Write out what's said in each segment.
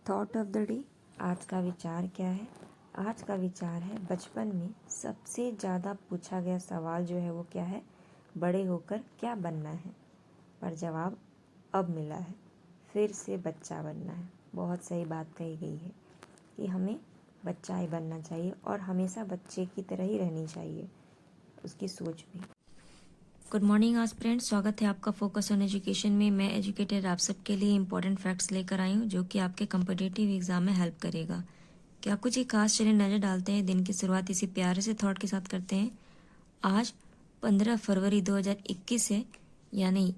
Thought of the day. आज का विचार क्या है? आज का विचार है, बचपन में सबसे ज़्यादा पूछा गया सवाल जो है वो क्या है? बड़े होकर क्या बनना है? पर जवाब अब मिला है, फिर से बच्चा बनना है। बहुत सही बात कही गई है कि हमें बच्चा ही बनना चाहिए और हमेशा बच्चे की तरह ही रहनी चाहिए उसकी सोच भी। गुड मॉर्निंग एस्पिरेंट्स, स्वागत है आपका फोकस ऑन एजुकेशन में। मैं एजुकेटर आप सबके लिए इंपॉर्टेंट फैक्ट्स लेकर आई हूँ जो कि आपके कम्पिटिटिव एग्जाम में हेल्प करेगा। क्या कुछ ही खास चलिए नज़र डालते हैं। दिन की शुरुआत इसी प्यारे से थॉट के साथ करते हैं। आज 15 फरवरी 2021 है, यानी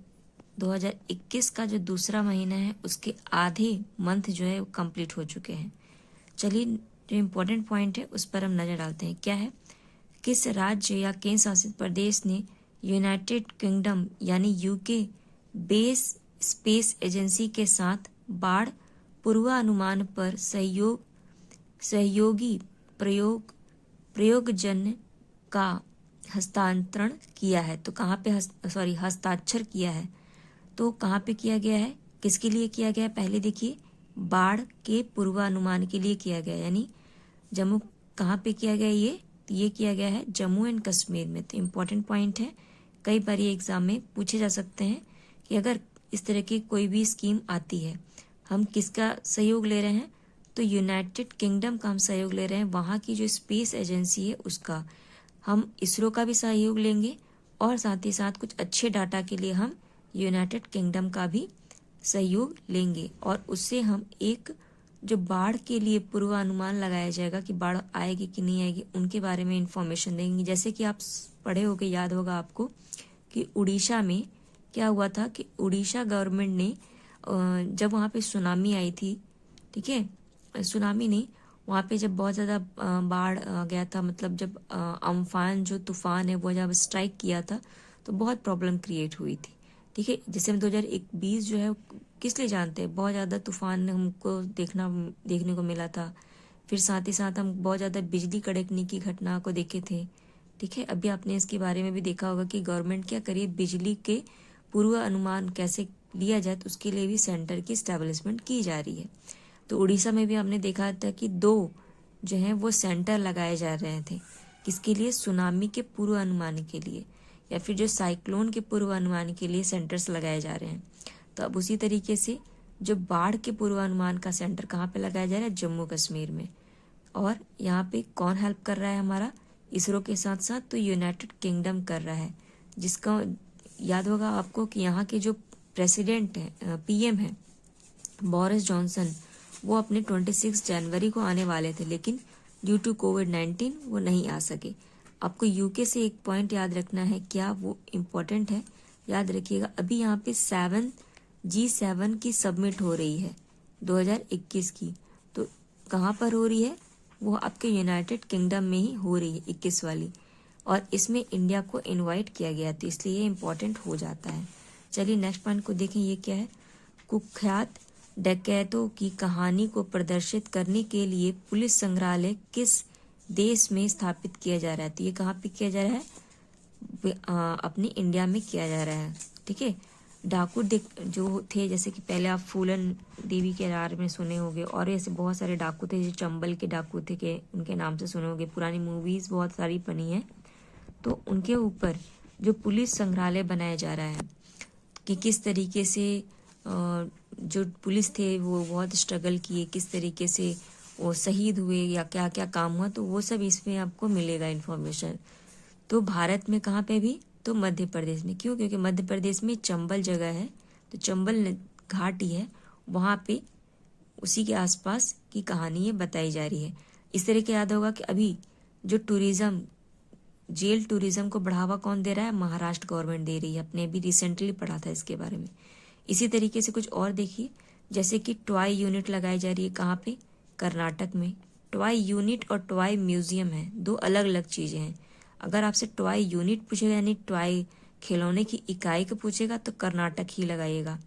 2021 का जो दूसरा महीना है उसके आधे मंथ जो है वो कंप्लीट हो चुके हैं। चलिए, जो इम्पोर्टेंट पॉइंट है उस पर हम नज़र डालते हैं। क्या है? किस राज्य या केंद्र शासित प्रदेश ने यूनाइटेड किंगडम यानी यूके बेस स्पेस एजेंसी के साथ बाढ़ पूर्वानुमान पर सहयोगी प्रयोगजन्य का हस्तांतरण किया है? तो कहाँ पे हस्ताक्षर किया है? तो कहाँ पे किया गया है, किसके लिए किया गया है? पहले देखिए, बाढ़ के पूर्वानुमान के लिए किया गया, यानी जम्मू। कहाँ पे किया गया ये किया गया है जम्मू एंड कश्मीर में। तो इम्पोर्टेंट पॉइंट है, कई बार ये एग्जाम में पूछे जा सकते हैं कि अगर इस तरह की कोई भी स्कीम आती है, हम किसका सहयोग ले रहे हैं? तो यूनाइटेड किंगडम का हम सहयोग ले रहे हैं। वहाँ की जो स्पेस एजेंसी है उसका, हम इसरो का भी सहयोग लेंगे और साथ ही साथ कुछ अच्छे डाटा के लिए हम यूनाइटेड किंगडम का भी सहयोग लेंगे और उससे हम एक जो बाढ़ के लिए पूर्वानुमान लगाया जाएगा कि बाढ़ आएगी कि नहीं आएगी, उनके बारे में इंफॉर्मेशन देंगे। जैसे कि आप पढ़े होगे, याद होगा आपको कि उड़ीसा में क्या हुआ था कि उड़ीसा गवर्नमेंट ने जब वहाँ पे सुनामी आई थी, ठीक है, सुनामी नहीं, वहाँ पे जब बहुत ज़्यादा बाढ़ आ गया था, मतलब जब अम्फान जो तूफान है वो जब स्ट्राइक किया था तो बहुत प्रॉब्लम क्रिएट हुई थी। ठीक है, जैसे हम 2021 जो है किस लिए जानते हैं, बहुत ज़्यादा तूफान हमको देखने को मिला था। फिर साथ ही साथ हम बहुत ज़्यादा बिजली कड़कने की घटना को देखे थे। ठीक है, अभी आपने इसके बारे में भी देखा होगा कि गवर्नमेंट क्या करिए, बिजली के पूर्व अनुमान कैसे लिया जाए, तो उसके लिए भी सेंटर की स्टैब्लिशमेंट की जा रही है। तो उड़ीसा में भी हमने देखा था कि 2 जो हैं वो सेंटर लगाए जा रहे थे। किसके लिए? सुनामी के पूर्व अनुमान के लिए, या फिर जो साइक्लोन के पूर्व अनुमान के लिए सेंटर्स लगाए जा रहे हैं। तो अब उसी तरीके से जो बाढ़ के पूर्वानुमान का सेंटर कहाँ पे लगाया जा रहा है? जम्मू कश्मीर में। और यहाँ पे कौन हेल्प कर रहा है हमारा? इसरो के साथ साथ तो यूनाइटेड किंगडम कर रहा है, जिसका याद होगा आपको कि यहाँ के जो प्रेसिडेंट है, पीएम है बोरिस जॉनसन, वो अपने 26 जनवरी को आने वाले थे, लेकिन ड्यू टू कोविड-19 वो नहीं आ सके। आपको यूके से एक पॉइंट याद रखना है, क्या वो इम्पोर्टेंट है, याद रखिएगा। अभी यहाँ पे G7 की सबमिट हो रही है 2021 की। तो कहाँ पर हो रही है? वो आपके यूनाइटेड किंगडम में ही हो रही है, 21 वाली, और इसमें इंडिया को इनवाइट किया गया, तो इसलिए ये इम्पोर्टेंट हो जाता है। चलिए नेक्स्ट पॉइंट को देखें, ये क्या है? कुख्यात डकैतों की कहानी को प्रदर्शित करने के लिए पुलिस संग्रहालय किस देश में स्थापित किया जा रहा है? तो ये कहाँ पे किया जा रहा है? अपने इंडिया में किया जा रहा है। ठीक है, डाकू जो थे, जैसे कि पहले आप फूलन देवी के बारे में सुने होंगे, और ऐसे बहुत सारे डाकू थे जो चंबल के डाकू थे, के उनके नाम से सुने होंगे। पुरानी मूवीज बहुत सारी बनी है, तो उनके ऊपर जो पुलिस संग्रहालय बनाया जा रहा है कि किस तरीके से जो पुलिस थे वो बहुत स्ट्रगल किए, किस तरीके से वो शहीद हुए या क्या क्या काम हुआ, तो वो सब इसमें आपको मिलेगा इन्फॉर्मेशन। तो भारत में कहाँ पे भी? तो मध्य प्रदेश में। क्यों? क्योंकि मध्य प्रदेश में चंबल जगह है, तो चंबल घाटी है, वहाँ पे उसी के आसपास की कहानी ये बताई जा रही है। इस तरह के याद होगा कि अभी जो टूरिज्म, जेल टूरिज्म को बढ़ावा कौन दे रहा है? महाराष्ट्र गवर्नमेंट दे रही है। अपने अभी रिसेंटली पढ़ा था इसके बारे में। इसी तरीके से कुछ और देखिए, जैसे कि टॉय यूनिट लगाई जा रही है, कहाँ पे? कर्नाटक में। टॉय यूनिट और टॉय म्यूजियम है, 2 अलग अलग चीजें हैं। अगर आपसे टॉय यूनिट पूछेगा, यानी टॉय खिलौने की इकाई को पूछेगा, तो कर्नाटक ही लगाइएगा।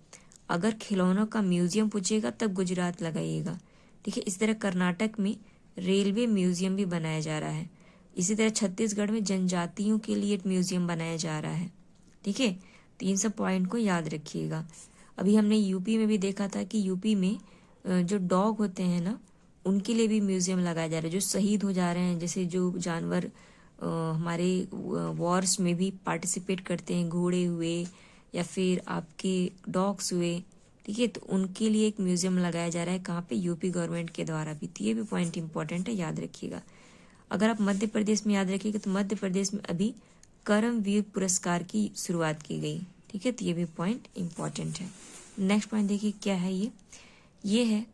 अगर खिलौनों का म्यूजियम पूछेगा तब गुजरात लगाइएगा। ठीक है, इस तरह कर्नाटक में रेलवे म्यूजियम भी बनाया जा रहा है। इसी तरह छत्तीसगढ़ में जनजातियों के लिए एक म्यूजियम बनाया जा रहा है। ठीक है, तो इन सब पॉइंट को याद रखिएगा। अभी हमने यूपी में भी देखा था कि यूपी में जो डॉग होते हैं ना, उनके लिए भी म्यूजियम लगाया जा रहा है, जो शहीद हो जा रहे हैं, जैसे जो जानवर हमारे वॉर्स में भी पार्टिसिपेट करते हैं, घोड़े हुए या फिर आपके डॉग्स हुए, ठीक है, तो उनके लिए एक म्यूजियम लगाया जा रहा है। कहाँ पे? यूपी गवर्नमेंट के द्वारा भी। तो ये भी पॉइंट इंपॉर्टेंट है, याद रखिएगा। अगर आप मध्य प्रदेश में याद रखिएगा तो मध्य प्रदेश में अभी कर्मवीर पुरस्कार की शुरुआत की गई, ठीक है, तो ये भी पॉइंट इंपॉर्टेंट है। नेक्स्ट पॉइंट देखिए क्या है ये है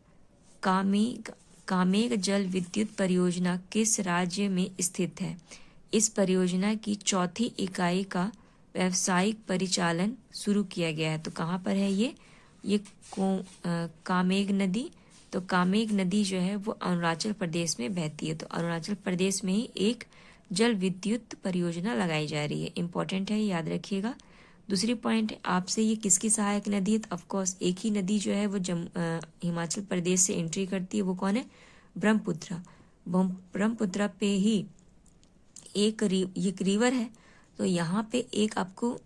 कामेग जल विद्युत परियोजना किस राज्य में स्थित है? इस परियोजना की चौथी इकाई का व्यावसायिक परिचालन शुरू किया गया है। तो कहाँ पर है ये कामेग नदी। तो कामेग नदी जो है वो अरुणाचल प्रदेश में बहती है। तो अरुणाचल प्रदेश में ही एक जल विद्युत परियोजना लगाई जा रही है। इंपॉर्टेंट है, याद रखिएगा। दूसरी पॉइंट आपसे, ये किसकी सहायक नदी है? तो ऑफकोर्स एक ही नदी जो है वो हिमाचल प्रदेश से एंट्री करती है, वो कौन है? ब्रह्मपुत्र। ब्रह्मपुत्र पे ही एक रिवर है। तो यहाँ पे एक आपको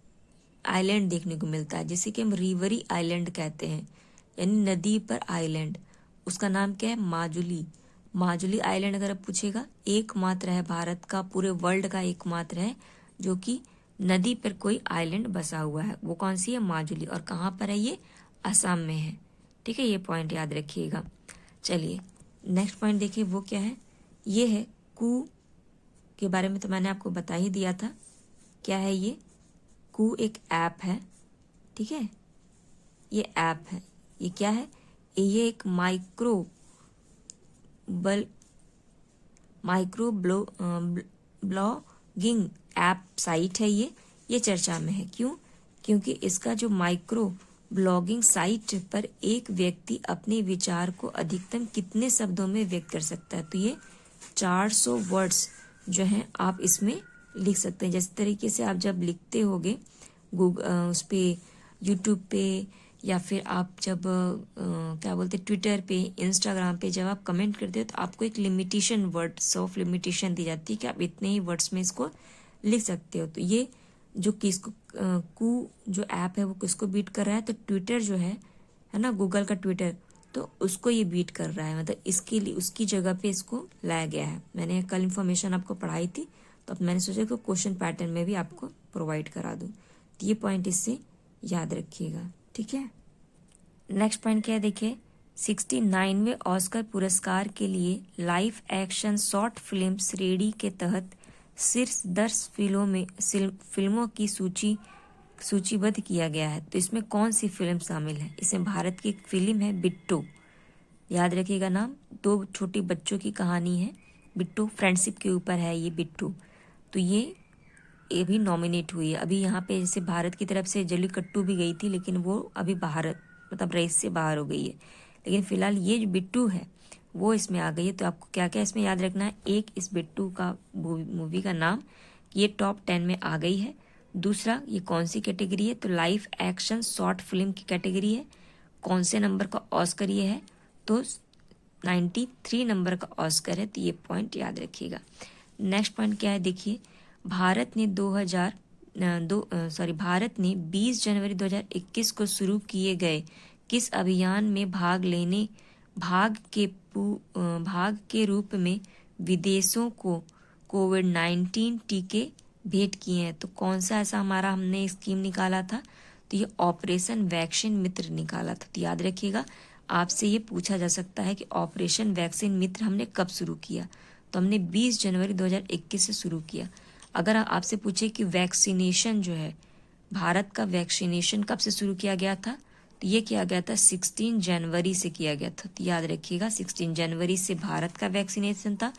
आइलैंड देखने को मिलता है, जिसे कि हम रिवरी आइलैंड कहते हैं, यानी नदी पर आइलैंड। उसका नाम क्या है? माजुली। माजुली आइलैंड अगर आप पूछेगा, एकमात्र है भारत का, पूरे वर्ल्ड का एकमात्र है जो कि नदी पर कोई आइलैंड बसा हुआ है। वो कौन सी है? माजुली। और कहाँ पर है ये? असम में है, ठीक है, ये पॉइंट याद रखिएगा। चलिए नेक्स्ट पॉइंट देखिए, वो क्या है? ये है कू के बारे में तो मैंने आपको बता ही दिया था। क्या है ये? कू एक ऐप है, ठीक है, ये ऐप है। ये क्या है? ये एक माइक्रो ब्लॉगिंग ऐप साइट है। ये चर्चा में है। क्यों? क्योंकि इसका जो माइक्रो ब्लॉगिंग साइट पर एक व्यक्ति अपने विचार को अधिकतम कितने शब्दों में व्यक्त कर सकता है? तो ये 400 वर्ड्स जो हैं आप इसमें लिख सकते हैं। जिस तरीके से आप जब लिखते होगे उस पे, यूट्यूब पे, या फिर आप जब क्या बोलते, ट्विटर पे, इंस्टाग्राम पे जब आप कमेंट करते हो तो आपको एक लिमिटेशन, वर्ड्स ऑफ लिमिटेशन दी जाती है कि आप इतने ही वर्ड्स में इसको लिख सकते हो। तो ये जो किसको कू जो ऐप है वो किसको बीट कर रहा है? तो ट्विटर जो है ना, गूगल का ट्विटर, तो उसको ये बीट कर रहा है। मतलब इसके लिए उसकी जगह पे इसको लाया गया है। मैंने कल इन्फॉर्मेशन आपको पढ़ाई थी, तो अब मैंने सोचा कि क्वेश्चन पैटर्न में भी आपको प्रोवाइड करा दूं। तो ये पॉइंट इससे याद रखिएगा, ठीक है। नेक्स्ट पॉइंट क्या है देखिए, 69वें ऑस्कर पुरस्कार के लिए लाइव एक्शन शॉर्ट फिल्म श्रेणी के तहत शीर्ष 10 फिल्मों की सूचीबद्ध किया गया है। तो इसमें कौन सी फिल्म शामिल है? इसमें भारत की एक फिल्म है बिट्टू, याद रखिएगा नाम। 2 छोटी बच्चों की कहानी है बिट्टू, फ्रेंडशिप के ऊपर है ये बिट्टू। तो ये भी नॉमिनेट हुई है। अभी यहाँ पे जैसे भारत की तरफ से जल्लीकट्टू भी गई थी, लेकिन वो अभी बाहर, मतलब रेस से बाहर हो गई है। लेकिन फिलहाल ये जो बिट्टू है वो इसमें आ गई है। तो आपको क्या क्या इसमें याद रखना है? एक, इस बिट्टू का मूवी का नाम, ये टॉप 10 में आ गई है। दूसरा, ये कौन सी कैटेगरी है? तो लाइव एक्शन शॉर्ट फिल्म की कैटेगरी है। कौन से नंबर का ऑस्कर ये है? तो 93 नंबर का ऑस्कर है। तो ये पॉइंट याद रखिएगा। नेक्स्ट पॉइंट क्या है देखिए, भारत ने 20 जनवरी 2021 को शुरू किए गए किस अभियान में भाग के रूप में विदेशों को कोविड-19 टीके भेंट किए हैं? तो कौन सा ऐसा हमारा हमने स्कीम निकाला था? तो ये ऑपरेशन वैक्सीन मित्र निकाला था। तो याद रखिएगा, आपसे ये पूछा जा सकता है कि ऑपरेशन वैक्सीन मित्र हमने कब शुरू किया? तो हमने 20 जनवरी 2021 से शुरू किया। अगर आपसे पूछे कि वैक्सीनेशन जो है, भारत का वैक्सीनेशन कब से शुरू किया गया था? तो ये किया गया था 16 जनवरी से किया गया था। तो याद रखिएगा, 16 जनवरी से भारत का वैक्सीनेशन था।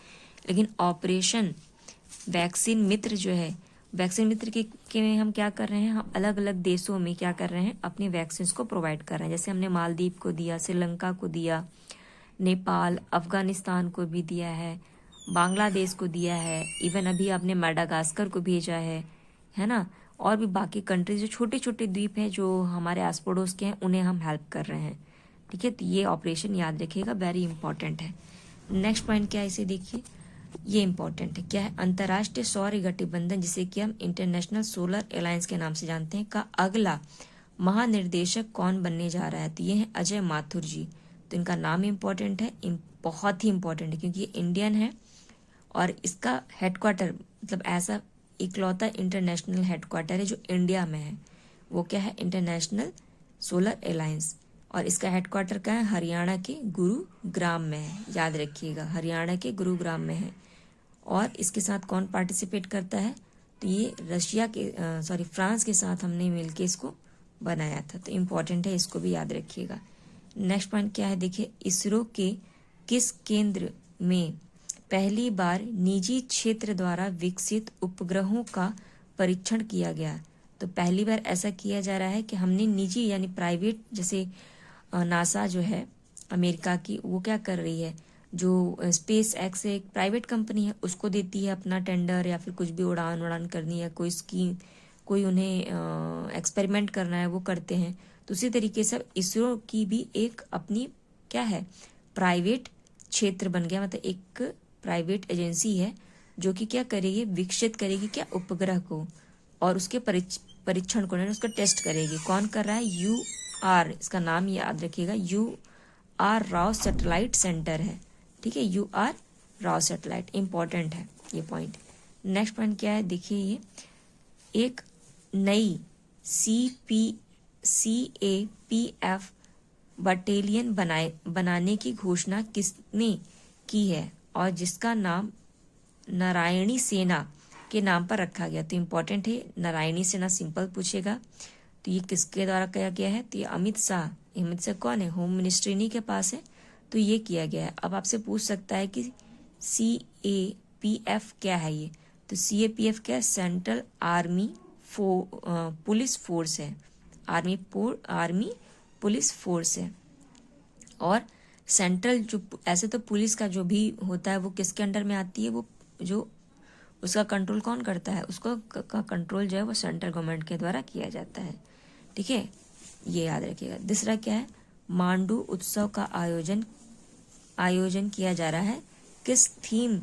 लेकिन ऑपरेशन वैक्सीन मित्र जो है, वैक्सीन मित्र के में हम क्या कर रहे हैं? हम अलग अलग देशों में क्या कर रहे हैं? अपनी वैक्सीन को प्रोवाइड कर रहे हैं। जैसे हमने मालदीव को दिया, श्रीलंका को दिया, नेपाल, अफगानिस्तान को भी दिया है, बांग्लादेश को दिया है, इवन अभी आपने मेडागास्कर को भेजा है ना। और भी बाकी कंट्रीज जो छोटे छोटे द्वीप हैं जो हमारे आस पड़ोस के हैं, उन्हें हम हेल्प कर रहे हैं, ठीक है। तो ये ऑपरेशन याद रखिएगा, वेरी इंपॉर्टेंट है। नेक्स्ट पॉइंट क्या है, इसे देखिए, ये इंपॉर्टेंट है। क्या है? अंतर्राष्ट्रीय सौर गठबंधन, जिसे कि हम इंटरनेशनल सोलर अलायंस के नाम से जानते हैं, का अगला महानिर्देशक कौन बनने जा रहा है? तो ये है अजय माथुर जी। तो इनका नाम इम्पोर्टेंट है, बहुत ही इम्पोर्टेंट है, क्योंकि ये इंडियन है और इसका हेडक्वार्टर मतलब ऐसा इकलौता इंटरनेशनल हेडक्वार्टर है जो इंडिया में है। वो क्या है? International solar alliance. और इसका हेडक्वार्टर क्या है? हरियाणा के गुरुग्राम में है। याद रखिएगा, हरियाणा के गुरुग्राम में है। और इसके साथ कौन पार्टिसिपेट करता है? तो ये रशिया के फ्रांस के साथ हमने मिलके इसको बनाया था। तो इम्पोर्टेंट है, इसको भी याद रखिएगा। नेक्स्ट पॉइंट क्या है? देखिए, इसरो के किस केंद्र में पहली बार निजी क्षेत्र द्वारा विकसित उपग्रहों का परीक्षण किया गया? तो पहली बार ऐसा किया जा रहा है कि हमने निजी यानी प्राइवेट, जैसे नासा जो है अमेरिका की, वो क्या कर रही है, जो स्पेस एक्स एक प्राइवेट कंपनी है, उसको देती है अपना टेंडर या फिर कुछ भी उड़ान करनी है, कोई स्कीम, कोई उन्हें एक्सपेरिमेंट करना है, वो करते हैं। तो उसी तरीके से इसरो की भी एक अपनी क्या है, प्राइवेट क्षेत्र बन गया, मतलब एक प्राइवेट एजेंसी है जो कि क्या करेगी, विकसित करेगी क्या, उपग्रह को, और उसके परीक्षण को, उसका टेस्ट करेगी। कौन कर रहा है? UR, इसका नाम याद रखिएगा, UR राव सैटेलाइट सेंटर है। ठीक है, UR राव सैटेलाइट, इंपॉर्टेंट है ये पॉइंट। नेक्स्ट पॉइंट क्या है? देखिए, ये एक नई CAPF बटालियन बनाने की घोषणा किसने की है और जिसका नाम नारायणी सेना के नाम पर रखा गया? तो इम्पोर्टेंट है, नारायणी सेना सिंपल पूछेगा। तो ये किसके द्वारा किया गया है? तो ये अमित शाह कौन है? होम मिनिस्ट्री इन्हीं के पास है, तो ये किया गया है। अब आपसे पूछ सकता है कि CAPF क्या है ये? तो CAPF क्या है? सेंट्रल आर्मी पुलिस फोर्स है। आर्मी पुलिस फोर्स है। और सेंट्रल जो ऐसे तो पुलिस का जो भी होता है वो किसके अंडर में आती है? वो जो उसका कंट्रोल कौन करता है? उसको का कंट्रोल जो है वो सेंट्रल गवर्नमेंट के द्वारा किया जाता है। ठीक है, ये याद रखिएगा। दूसरा क्या है? मांडू उत्सव का आयोजन किया जा रहा है, किस थीम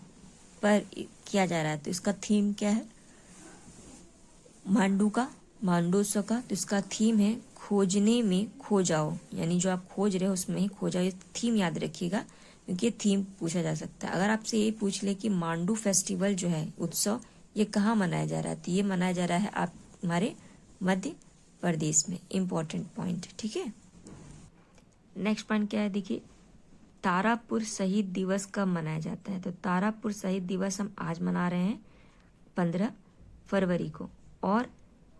पर किया जा रहा है? तो इसका थीम क्या है? मांडू उत्सव का, तो इसका थीम है खोजने में खो जाओ, यानी जो आप खोज रहे हो उसमें ही खो जाओ। ये थीम याद रखिएगा, क्योंकि ये थीम पूछा जा सकता है। अगर आपसे ये पूछ ले कि मांडू फेस्टिवल जो है, उत्सव, ये कहाँ मनाया जा रहा है? तो ये मनाया जा रहा है हमारे मध्य प्रदेश में। Important point. ठीक है, नेक्स्ट पॉइंट क्या है? देखिए, तारापुर शहीद दिवस कब मनाया जाता है? तो तारापुर शहीद दिवस हम आज मना रहे हैं 15 फरवरी को। और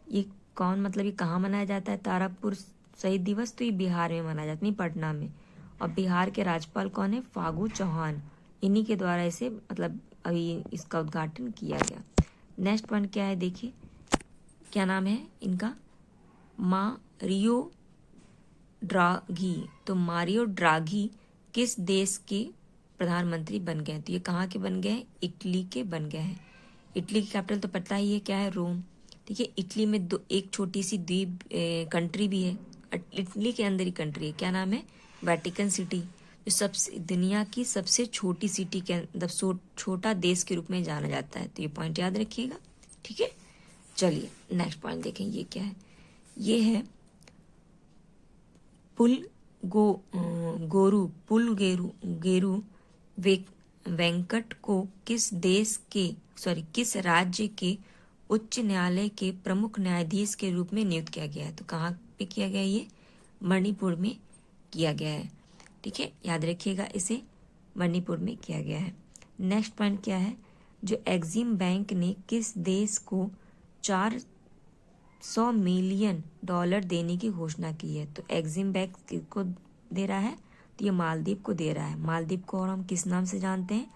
ये कौन, मतलब ये कहाँ मनाया जाता है तारापुर शहीद दिवस? तो ये बिहार में मनाया जाता है, नहीं पटना में। और बिहार के राज्यपाल कौन है? फागू चौहान। इन्हीं के द्वारा इसे मतलब अभी इसका उद्घाटन किया गया। नेक्स्ट पॉइंट क्या है? देखिए, क्या नाम है इनका? मारियो ड्राघी। तो मारियो ड्राघी किस देश के प्रधानमंत्री बन गए? तो ये कहाँ के बन गए? इटली के बन गए हैं। इटली की कैपिटल तो पता ही है क्या है? रोम। ठीक है, इटली में एक छोटी सी द्वीप कंट्री भी है, इटली के अंदर ही कंट्री है। क्या नाम है? वेटिकन सिटी, जो सबसे दुनिया की सबसे छोटी सिटी के मतलब छोटा देश के रूप में जाना जाता है। तो ये पॉइंट याद रखिएगा। ठीक है, चलिए नेक्स्ट पॉइंट देखें, ये क्या है? ये है पुलगेरू वेंकट को किस राज्य के उच्च न्यायालय के प्रमुख न्यायाधीश के रूप में नियुक्त किया गया है? तो कहाँ पे किया गया? ये मणिपुर में किया गया है। ठीक है, याद रखिएगा, इसे मणिपुर में किया गया है। नेक्स्ट पॉइंट क्या है? जो एग्जिम बैंक ने किस देश को 400 मिलियन डॉलर देने की घोषणा की है? तो एग्जिम बैंक किसको दे रहा है? तो ये मालदीव को दे रहा है। मालदीव को और हम किस नाम से जानते हैं?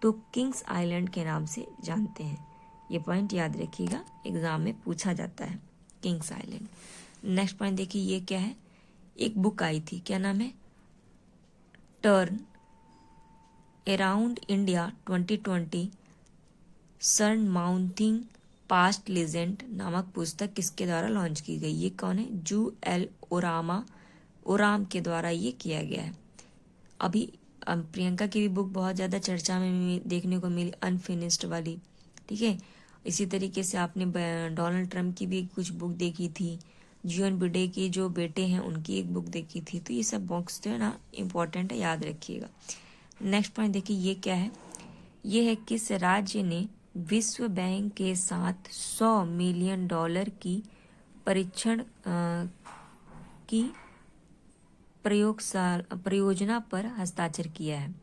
तो किंग्स आइलैंड के नाम से जानते हैं। ये पॉइंट याद रखिएगा, एग्जाम में पूछा जाता है, किंग्स आइलैंड। नेक्स्ट पॉइंट देखिए, ये क्या है? एक बुक आई थी, क्या नाम है? Turn around India 2020 surmounting past legend नामक पुस्तक किसके द्वारा लॉन्च की गई? ये कौन है? जूएल ओराम के द्वारा ये किया गया है। अभी प्रियंका की भी बुक बहुत ज़्यादा चर्चा में देखने को मिली, अनफिनिश्ड वाली। ठीक है, इसी तरीके से आपने डोनाल्ड ट्रंप की भी कुछ बुक देखी थी, जीवन भिडे के जो बेटे हैं उनकी एक बुक देखी थी। तो ये सब बुक्स जो है ना इम्पोर्टेंट है, याद रखिएगा। नेक्स्ट पॉइंट देखिए, ये क्या है, ये है किस राज्य ने विश्व बैंक के साथ $100 मिलियन की परीक्षण की परियोजना पर हस्ताक्षर किया है।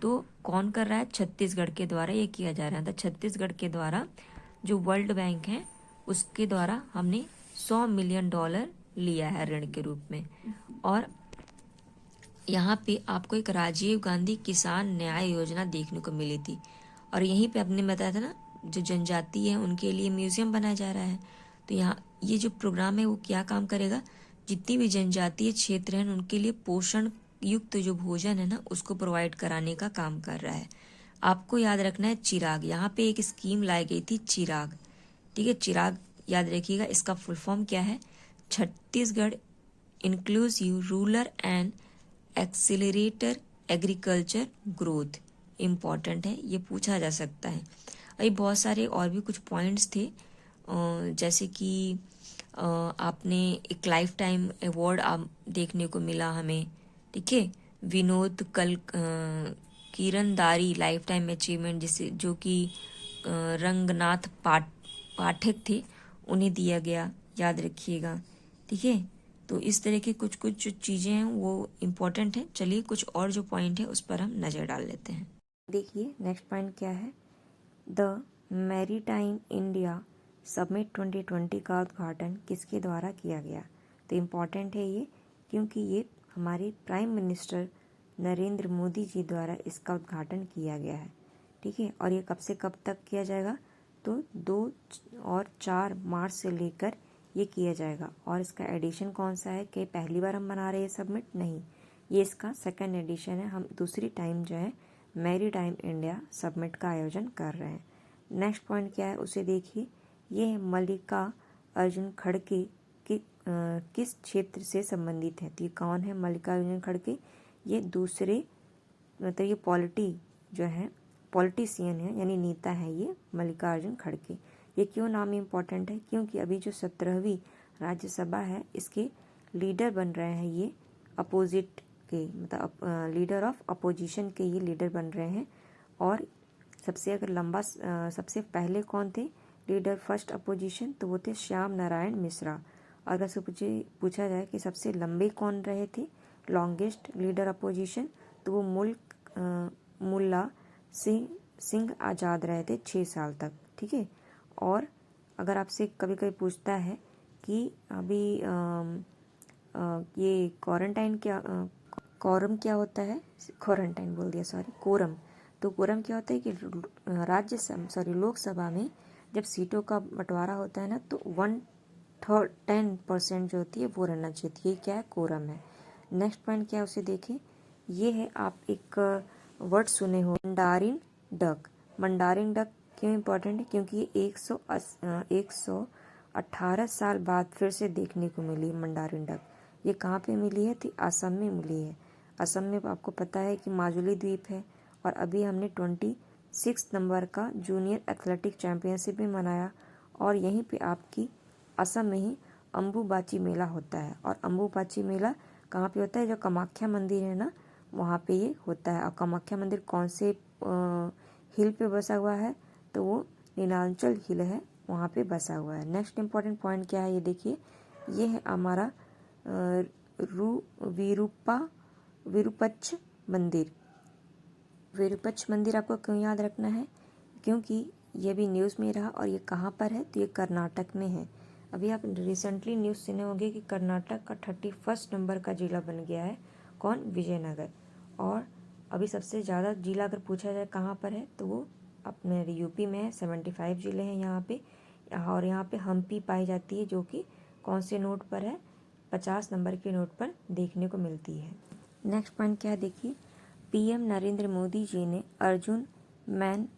तो कौन कर रहा है, छत्तीसगढ़ के द्वारा ये किया जा रहा है। तो छत्तीसगढ़ के द्वारा जो वर्ल्ड बैंक है उसके द्वारा हमने $100 मिलियन लिया है ऋण के रूप में। और यहाँ पे आपको एक राजीव गांधी किसान न्याय योजना देखने को मिली थी। और यहीं पे आपने बताया था ना, जो जनजाति है उनके लिए म्यूजियम बनाया जा रहा है। तो यहाँ ये जो प्रोग्राम है वो क्या काम करेगा, जितनी भी जनजातीय क्षेत्र हैं उनके लिए पोषण युक्त जो भोजन है ना उसको प्रोवाइड कराने का काम कर रहा है। आपको याद रखना है चिराग, यहाँ पे एक स्कीम लाई गई थी चिराग, ठीक है। चिराग याद रखिएगा, इसका फुल फॉर्म क्या है, Chhattisgarh inclusive rural and accelerator agriculture growth. Important है, ये पूछा जा सकता है। अभी बहुत सारे और भी कुछ पॉइंट्स थे, जैसे कि आपने एक लाइफ टाइम अवार्ड देखने को मिला हमें, ठीक है। विनोद किरणदारी लाइफ टाइम अचीवमेंट, जिसे जो कि रंगनाथ पाठक थे, उन्हें दिया गया, याद रखिएगा, ठीक है। तो इस तरह की कुछ कुछ जो चीज़ें हैं वो इम्पोर्टेंट हैं। चलिए कुछ और जो पॉइंट है उस पर हम नज़र डाल लेते हैं। देखिए नेक्स्ट पॉइंट क्या है, द मैरीटाइम इंडिया समिट 2020 का उद्घाटन किसके द्वारा किया गया। तो इम्पॉर्टेंट है ये, क्योंकि ये हमारे प्राइम मिनिस्टर नरेंद्र मोदी जी द्वारा इसका उद्घाटन किया गया है, ठीक है। और ये कब से कब तक किया जाएगा, तो 2 और 4 मार्च से लेकर ये किया जाएगा। और इसका एडिशन कौन सा है, कि पहली बार हम मना रहे हैं सबमिट, नहीं, ये इसका सेकंड एडिशन है। हम दूसरी टाइम जो है मैरी टाइम इंडिया सबमिट का आयोजन कर रहे हैं। नेक्स्ट पॉइंट क्या है उसे देखिए, ये है मल्लिका अर्जुन खड़गे किस क्षेत्र से संबंधित है। तो ये कौन है मल्लिका अर्जुन खड़गे, ये दूसरे मतलब ये जो है पॉलिटिशियन है, यानी नेता है ये मल्लिका अर्जुन खड़गे। ये क्यों नाम इम्पोर्टेंट है, क्योंकि अभी जो 17वीं राज्यसभा है इसके लीडर बन रहे हैं ये अपोजिट के, मतलब लीडर ऑफ अपोजिशन के ये लीडर बन रहे हैं। और सबसे अगर लंबा सबसे पहले कौन थे लीडर फर्स्ट अपोजिशन, तो वो थे श्याम नारायण मिश्रा। अगर से पूछा जाए कि सबसे लंबे कौन रहे थे, लॉन्गेस्ट लीडर अपोजिशन, तो वो मुल्ला सिंह आज़ाद रहे थे 6 साल तक, ठीक है। और अगर आपसे कभी कभी पूछता है कि अभी ये क्वारंटाइन क्या कोरम क्या होता है, क्वारंटाइन बोल दिया सॉरी, कोरम। तो कोरम क्या होता है कि लोकसभा में जब सीटों का बंटवारा होता है ना, तो 10% जो होती है वो रहना चाहिए। ये क्या है, कोरम है। नेक्स्ट पॉइंट क्या है उसे देखें, ये है, आप एक वर्ड सुने हो, मंडारिन डक। मंडारिन डक क्यों इम्पोर्टेंट है, क्योंकि ये 118 साल बाद फिर से देखने को मिली है मंडारिन डक। ये कहाँ पे मिली है, तो असम में मिली है। असम में आपको पता है कि माजुली द्वीप है। और अभी हमने 26 नंबर का जूनियर एथलेटिक चैम्पियनशिप भी मनाया। और यहीं पे आपकी असम में ही अम्बुबाची मेला होता है। और अम्बुबाची मेला कहाँ पे होता है, जो कामाख्या मंदिर है ना वहाँ पे ये होता है। और कामाख्या मंदिर कौन से हिल पे बसा हुआ है, तो वो नीलांचल हिल है, वहाँ पे बसा हुआ है। नेक्स्ट इम्पॉर्टेंट पॉइंट क्या है, ये देखिए, ये है हमारा विरूपक्ष मंदिर। विरूपक्ष मंदिर आपको क्यों याद रखना है, क्योंकि ये भी न्यूज़ में रहा। और ये कहाँ पर है, तो ये कर्नाटक में है। अभी आप रिसेंटली न्यूज़ सुने होंगे कि कर्नाटक का 31 नंबर का जिला बन गया है, कौन, विजयनगर। और अभी सबसे ज़्यादा जिला अगर पूछा जाए कहाँ पर है, तो वो अपने यूपी में है। 75 जिले हैं यहाँ पे। और यहाँ पे हम्पी पाई जाती है, जो कि कौन से नोट पर है, 50 नंबर के नोट पर देखने को मिलती है। नेक्स्ट पॉइंट क्या है, देखिए, पीएम नरेंद्र मोदी जी ने अर्जुन मैन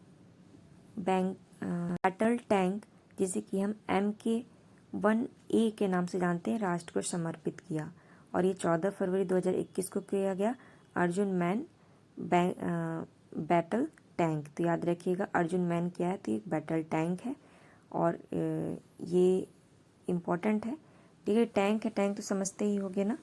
बैटल टैंक, जिसे कि हम MK-1A के नाम से जानते हैं, राष्ट्र को समर्पित किया। और ये 14 फरवरी 2021 को किया गया, अर्जुन मैन बैटल टैंक। तो याद रखिएगा अर्जुन मैन क्या है, तो एक बैटल टैंक है। और ये इम्पोर्टेंट है। ठीक है। टैंक है, टैंक तो समझते ही होगे ना,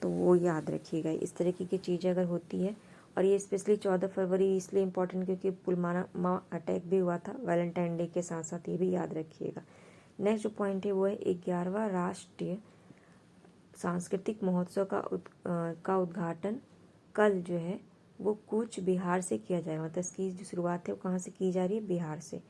तो वो याद रखिएगा। इस तरीके की चीज़ें अगर होती है, और ये स्पेशली 14 फरवरी इसलिए इम्पोर्टेंट क्योंकि पुलवामा अटैक भी हुआ था वैलेंटाइन डे के साथ साथ, ये भी याद रखिएगा। नेक्स्ट जो पॉइंट है वो है 11वां राष्ट्रीय सांस्कृतिक महोत्सव का उद्घाटन कल जो है वो कूच बिहार से किया जाएगा। मतलब इसकी जो शुरुआत है वो कहाँ से की जा रही है, बिहार से।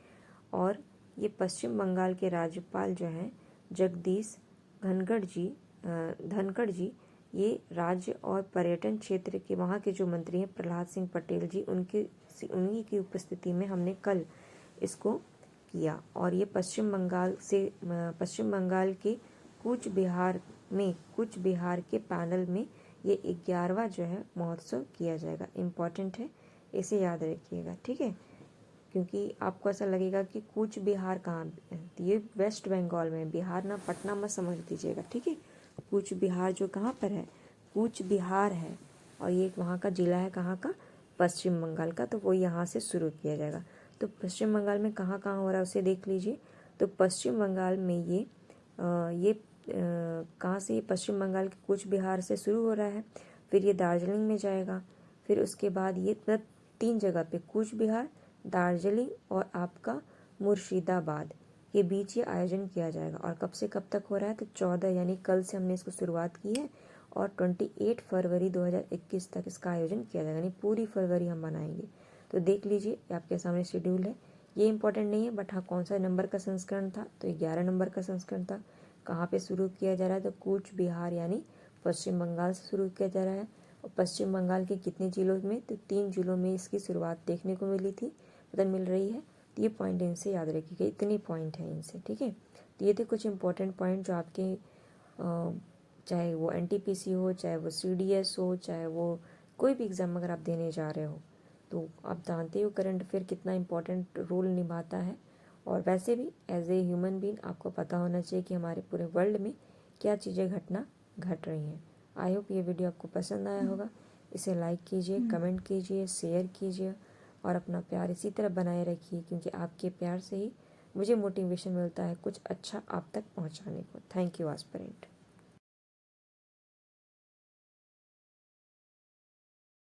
और ये पश्चिम बंगाल के राज्यपाल जो हैं जगदीश धनखड़ जी, ये राज्य और पर्यटन क्षेत्र के वहाँ के जो मंत्री हैं प्रहलाद सिंह पटेल जी, उन्हीं की उपस्थिति में हमने कल इसको किया। और ये पश्चिम बंगाल के कूच बिहार के पैनल में ये 11वां जो है महोत्सव किया जाएगा। इम्पॉर्टेंट है, इसे याद रखिएगा, ठीक है। क्योंकि आपको ऐसा लगेगा कि कूच बिहार कहाँ है, तो ये वेस्ट बंगाल में, बिहार ना पटना मत समझ दीजिएगा, ठीक है। कूच बिहार जो कहाँ पर है, कूच बिहार है, और ये वहाँ का जिला है, कहाँ का, पश्चिम बंगाल का। तो वो यहाँ से शुरू किया जाएगा। तो पश्चिम बंगाल में कहाँ कहाँ हो रहा है उसे देख लीजिए। तो पश्चिम बंगाल में ये कहाँ से, पश्चिम बंगाल के कूच बिहार से शुरू हो रहा है, फिर ये दार्जिलिंग में जाएगा, फिर उसके बाद ये 3 जगह पे कूच बिहार, दार्जिलिंग और आपका मुर्शिदाबाद के बीच ये आयोजन किया जाएगा। और कब से कब तक हो रहा है, तो 14 यानी कल से हमने इसको शुरुआत की है, और 28 फरवरी 2021 तक इसका आयोजन किया जाएगा, यानी पूरी फरवरी हम मनाएंगे। तो देख लीजिए, आपके सामने शेड्यूल है। ये इंपॉर्टेंट नहीं है, बट हाँ कौन सा नंबर का संस्करण था, तो 11 नंबर का संस्करण था। कहाँ पे शुरू किया जा रहा है, तो कूच बिहार यानी पश्चिम बंगाल से शुरू किया जा रहा है। और पश्चिम बंगाल के कितने जिलों में, तो 3 जिलों में इसकी शुरुआत देखने को मिली थी, मतलब मिल रही है। तो ये पॉइंट इनसे याद रखिएगा, इतनी पॉइंट है इनसे, ठीक है। तो ये थे कुछ इंपॉर्टेंट पॉइंट जो आपके चाहे वो एनटीपीसी हो, चाहे वो सीडीएस हो, चाहे वो कोई भी एग्ज़ाम अगर आप देने जा रहे हो, तो आप जानते हो करंट अफेयर कितना इंपॉर्टेंट रोल निभाता है। और वैसे भी एज ए ह्यूमन बीइंग आपको पता होना चाहिए कि हमारे पूरे वर्ल्ड में क्या चीज़ें घट रही हैं। आई होप ये वीडियो आपको पसंद आया होगा। इसे लाइक कीजिए, कमेंट कीजिए, शेयर कीजिए, और अपना प्यार इसी तरह बनाए रखिए, क्योंकि आपके प्यार से ही मुझे मोटिवेशन मिलता है कुछ अच्छा आप तक पहुंचाने को। Thank you aspirant.